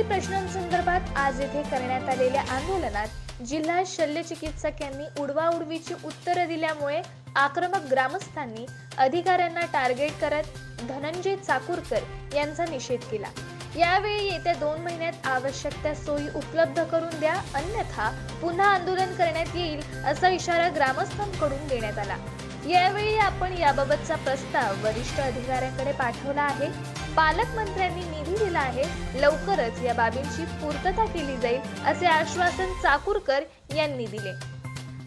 काही प्रश्नांसंदर्भात आज येथे करण्यात आलेल्या आंदोलनात जिल्हा शल्य चिकित्सकांनी उडवाउडवीची उत्तरे दिल्यामुळे आक्रमक ग्रामस्थांनी अधिकाऱ्यांना टार्गेट करत धनंजय चाकूरकर यांचा निषेध केला। यावेळी येत्या 2 महिन्यात आवश्यक त्या सोयी उपलब्ध करून द्या, अन्यथा पुन्हा आंदोलन करण्यात येईल असा इशारा ग्रामस्थांकडून देण्यात आला। यावेळी आपण याबाबतचा प्रस्ताव वरिष्ठ अधिकाऱ्यांकडे पाठवला आहे। पालकमंत्र्यांनी निधी दिला आहे, लवकरच या बाबींची पूर्तता केली जाईल असे आश्वासन चाकूरकर यांनी दिले।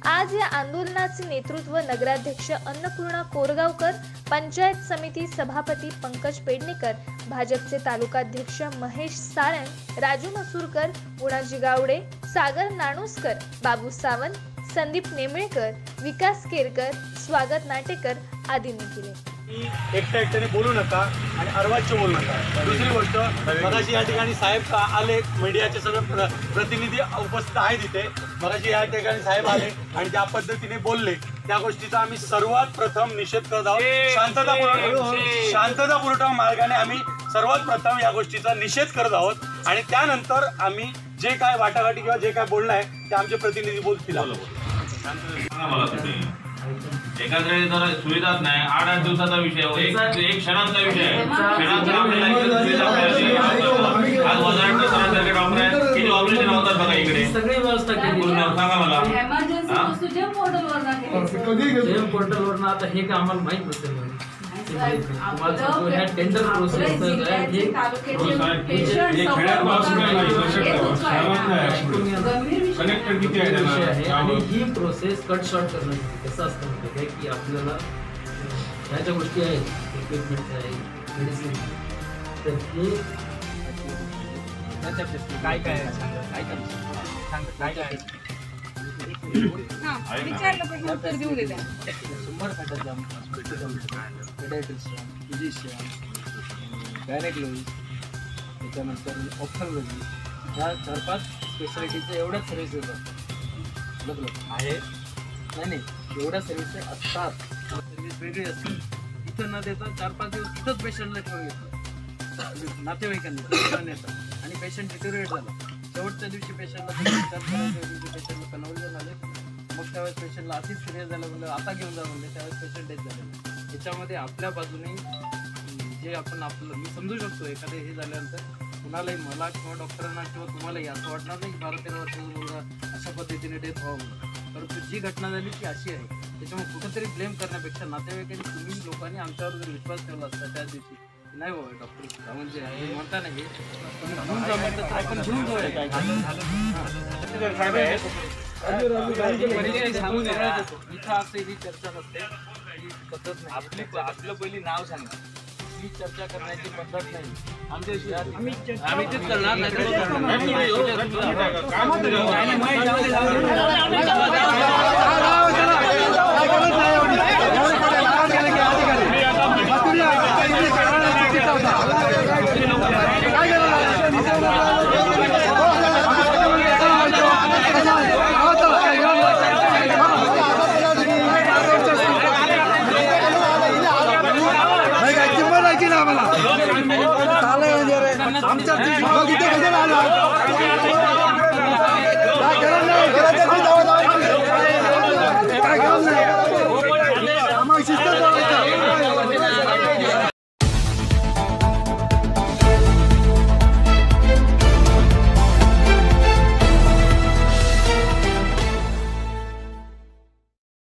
आज या आंदोलनाचे नेतृत्व नगराध्यक्ष अन्नपूर्णा कोरगावकर, पंचायत समिती सभापती पंकज पेडणेकर, भाजपचे तालुकाध्यक्ष महेश सारंग, राजू मसूरकर, गुणाजी गावडे, सागर नाणुसकर, बाबू सावंत, संदीप नेमळेकर, विकास केरकर, स्वागत नाटेकर आदींनी केले। एकट्याने बोलू नका आणि अर्वाच्य बोलू नका। दुसरी गोष्ट, मगाशी या ठिकाणी साहेब आले, मीडियाचे सगळे प्रतिनिधी उपस्थित आहेत इथे। मगाशी या ठिकाणी साहेब आले आणि ज्या पद्धतीने बोलले त्या गोष्टीचा आम्ही सर्वात प्रथम निषेध करत आहोत। शांततापूर्ण मार्गाने आम्ही सर्वात प्रथम या गोष्टीचा निषेध करत आहोत आणि त्यानंतर आम्ही जे काय वाटाघाटी किंवा जे काय बोलणं आहे ते आमचे प्रतिनिधी बोलतील। एकाच वेळी जर सुविधाच नाही, 8-8 दिवसाचा विषय, एक क्षणांचा विषय आहे। क्षणांचा आपल्याला आज वजारट सरांसारखे डॉक्टर आहेत, किती ऑपरेशन होतात बघा इकडे, सगळी व्यवस्था केली। सांगा मला पोर्टलवर आता हे का आम्हाला माहित नसेल, टेंडर प्रोसेस कनेक्टेड किती आहे आणि ही प्रोसेस कट शॉर्ट करणं कसं असतं माहिती आहे की आपल्याला ह्या ज्या गोष्टी आहेत, इक्विपमेंट आहे, मेडिसिन, तर हे काय काय विचारलं पण उत्तर देऊ दे। 100 फॅटल जाम, पेडियाट्रिशियन, फिजिशियन, गायनेकोलॉजिस्ट, त्याच्यानंतर ऑप्थॅल्मॉलॉजी, ह्या 4-5 स्पेशालिटीचे एवढ्याच सर्व्हिसेस असतात। आहे नाही एवढ्या सर्व्हिसेस असतात, सर्व्हिस वेगळी असते। इथं न देता 4-5 दिवस इथंच पेशंटला ठेवून घेतलं नातेवाईकांनी नेतात आणि पेशंट डिटेरिएट झाला। शेवटच्या दिवशी पेशंटला विचार करायच्या पेशंटला कन्व्हर्जन झाले, मग त्यावेळेस पेशंटला अतिच सिरियस झालं, म्हणलं आता घेऊन जा म्हणले, त्यावेळेस पेशंट डेथ झालेलं। याच्यामध्ये आपल्या बाजूने जे आपलं मी समजू शकतो, एखादे हे झाल्यानंतर कुणालाही, मला किंवा डॉक्टरांना किंवा तुम्हालाही असं वाटणार नाही 12-13 वर्षाचा मुलगा अशा पद्धतीने डेथ व्हावं म्हणून, परंतु जी घटना झाली ती अशी आहे। त्याच्यामुळे कुठेतरी ब्लेम करण्यापेक्षा नातेवाईकांनी, तुम्ही लोकांनी आमच्यावर जर विश्वास ठेवला असता त्या दिवशी, नाही बाबा डॉक्टर म्हणजे म्हणता नाही आपण घेऊन जाऊया, इथं असं ही चर्चा नसते, ही पद्धत नाही। आपलं पहिली नाव सांगा, ही चर्चा करण्याची पद्धत नाही आमच्या, आम्ही तेच करणार आमच्या